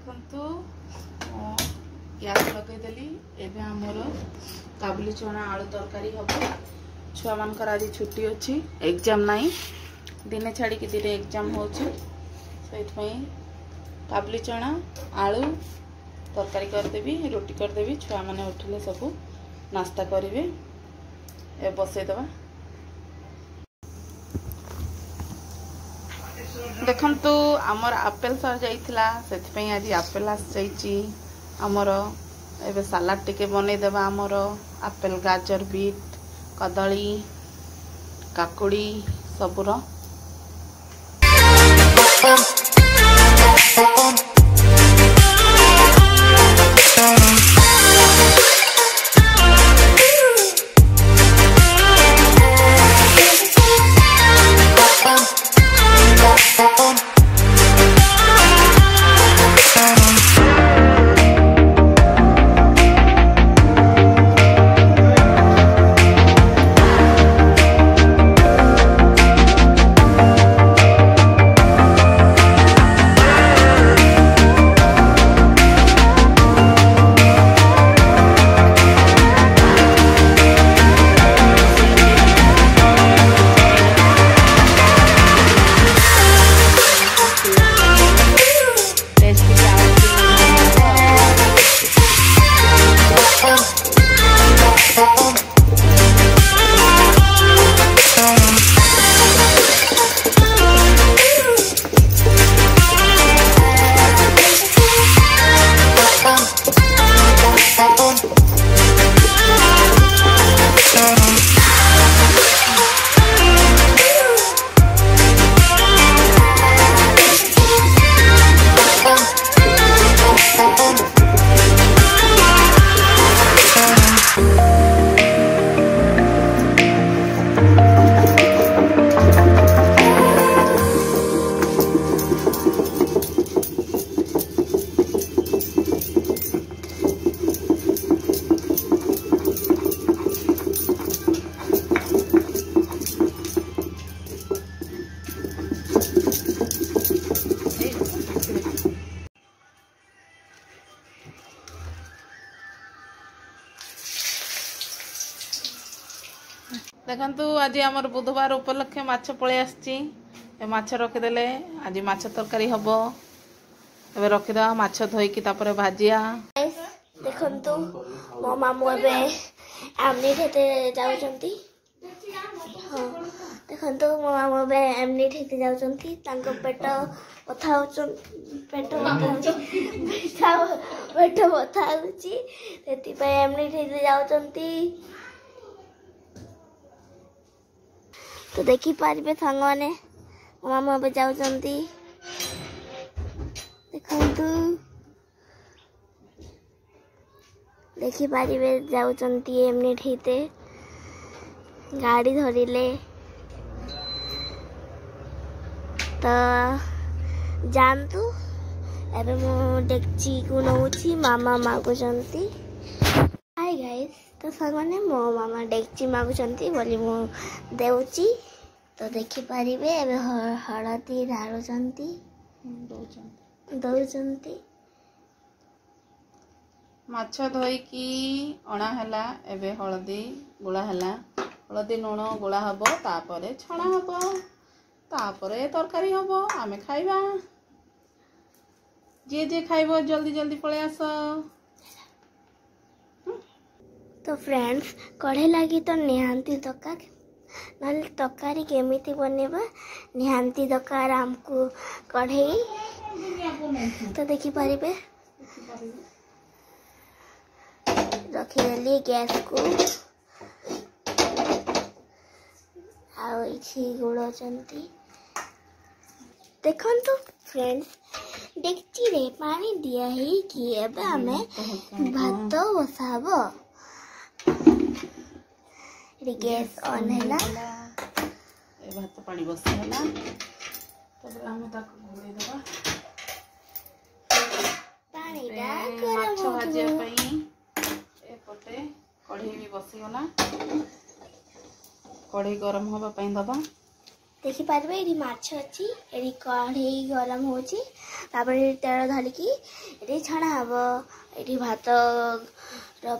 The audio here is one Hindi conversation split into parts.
देखंतु गैस लगेदेली एबे हमर काबुली चना आलू तरकारी हम छुआ मानकर आज छुट्टी अच्छी एग्जाम नहीं दिने छाड़ी कि दिने एग्जाम हो काबुली चना आलू तरकारी करदेवी रोटी करदेवी छुआ मैंने उठिले सब नास्ता करेंगे ए बसईदबा देखंतु आमर आपेल सर जाइथिला सेथिपई आज आपेल आस जाइची आमर एबे सलाड टिके बनै देबा आमर आपेल गाजर बीट कदली काकुड़ी सबुर देखंतु आज आमर बुधवार उपलक्षे माछ पळे आछी ए माछ रखिदेले आज माछ तरकारी हबो एबे रखिदा माछ धोइकी तापरे भाजिया देखंतु मो मामू एबे आमनी ठेते जाउचंती हां देखंतु मो मामू एबे आमनी ठेते जाउचंती तांको पेट बथा होचन पेट बथा होची तेति पे आमनी ठेते जाउचंती तो देखी पारे सांग मैंने मामा पे जाऊँगी देखु देखी पारे जाऊँगी एमनी ठेते गाड़ी धरिले तो जानतु एबे मो डेक्ची को नौची मामा मागुचंती हाय गाइस तो सागने मो मामा डेक्ची मागुचंती बोली मो देउची तो देखि पारिबे एबे हळदी ढाळुचंती दउचंती माछ धोइकी अणा हला एबे हळदी गुळा हला हळदी लूण गुळा हबो तापरे छणा हबो तापरे तरकारी हबो आमे खाइबा जे जे खाइबो जल्दी जल्दी पळे आस तो फ्रेंड्स कढ़े लगी तो निहांती दरकार ना तरकारी केमिति बनेबा निहांती दरकार हमको कढ़ई तो देखि पारिबे रखिदेली गैस को आ गुड़चंती देखो तो फ्रेंड्स डेक्ची रे पानी दिया ही कि एबे हमें भात बसाबो गैस ऑन है ए भात पानी बसला तब हम ताको घोड़े देबा पानी दा माछ भाजिया पई ए पटे कढ़ी भी बसी गला कढ़ी गरम होबा पई दबा देखिपारे ये माछ अच्छी ये कढ़ई गरम हो तेल धरिकी ये छणा हम ये भात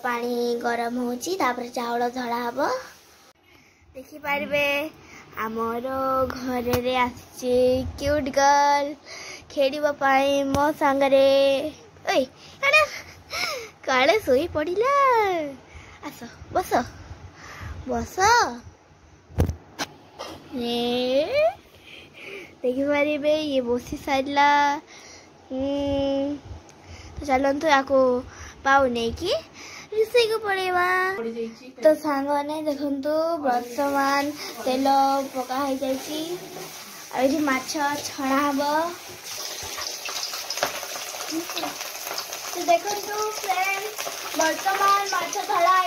पानी गरम हो चाउल धड़ा हम देखिपारे आमर घर आसी क्यूट गर्ल खेड़ापी मो सांगरे काले सोई पड़ा आस बस बस देखिपारे ये बसी सारा तो चलतु या पाऊ नहीं कि रोसे को पड़ेगा तो सांग ने देखु वर्तमान तेल पकाई जाइए माछ छणा हम तो देखो फ्रेंड्स वर्तमान माछ धड़ा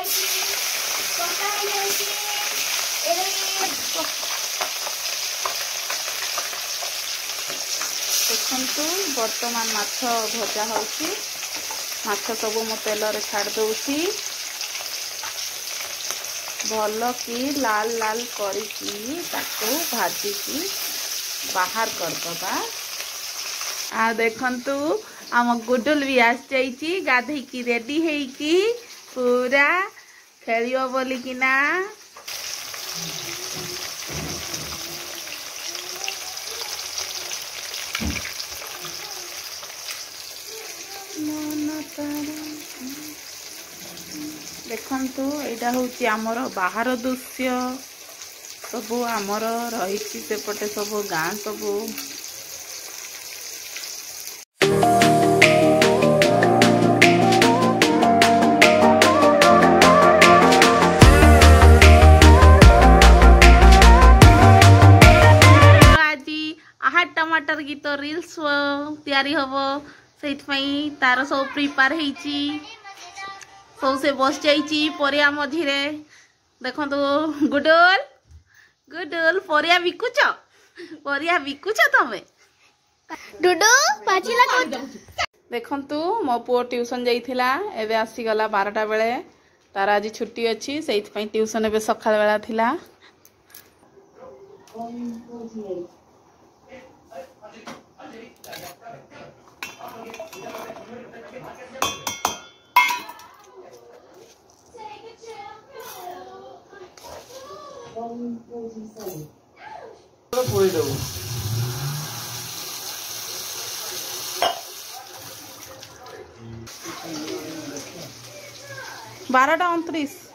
देखु बर्तमान माछ भजा होची माछ सब मो तेल रे छाड़ दउची भल की लाल लाल करिकी ताको भाजी की बाहर कर दबा आ देखंतु आम गुडुल भी आस जाइची गाधई की रेडी हेकी पूरा खेलियो बोली कि ना देखंतु एटा होची आमर बाहर दृश्य सबू आमर रही सेपटे सब गाँ सबू टमाटर की तो रील्स तैयारी हम से तार सब प्रिपेयर होती सब से बस जाइए परिया मझिरे देखो गुडुल गुडुल परिया बिकुच तमें डुडू पाचिला देखंतु मो पुओ ट्यूशन जाइथिला एबे आसीगला 12टा बेले तार आज छुट्टी अच्छी से ट्यूशन एबे सकाळ बेला थिला बारह 29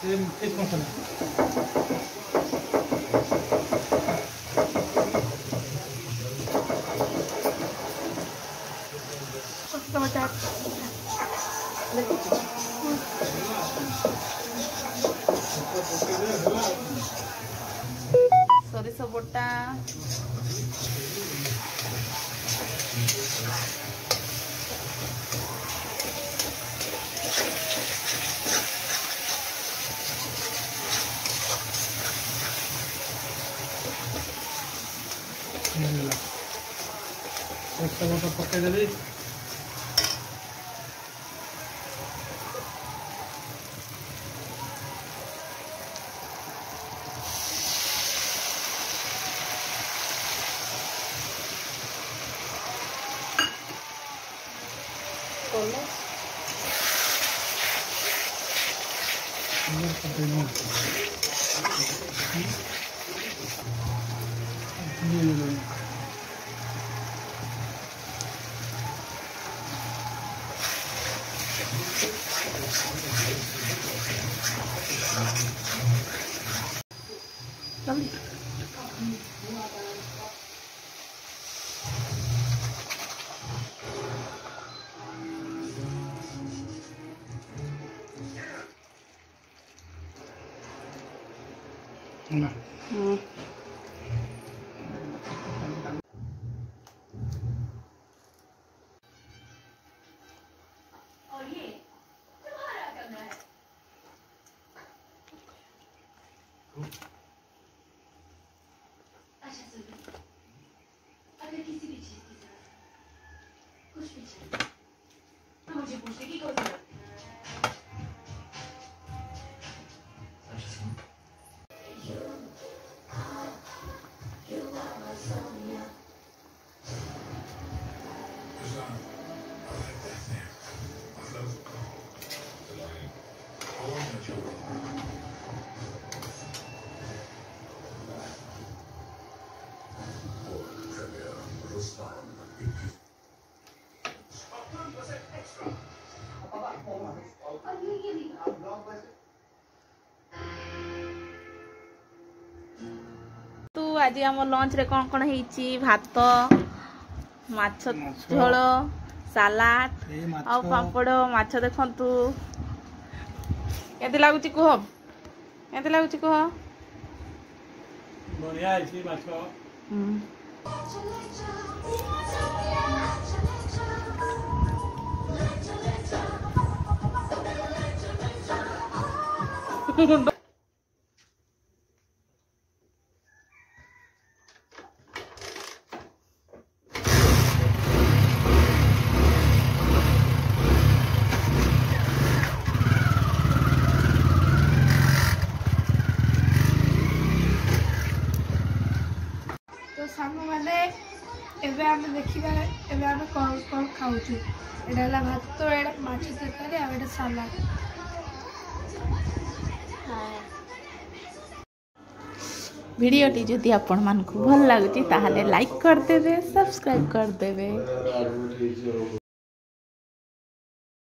fish masala. ସୋରିଷ ବଟା एक टमाटर पकईदेवी अगर किसी भी चीज की जरूरत कुछ भी चाहिए तो मुझे पूछने की कोई जरूरत नहीं। आज आम लंच रे कौन कौन है भात माछ झोल सालाड आ पापड़ माछ देखंतु केते लागुची कह केते लागुची कह बढ़िया है माछ तो सांग मैंने एबे आमे देखिबा एबे आमे कोन कोन खाउछु एडाला भात तो एडा माछ तरकारी आ एडा सलाद भिडियोटी जदि आपण मानकु भल लागुची ताहाले लाइक कर देबे सब्सक्राइब कर देबे।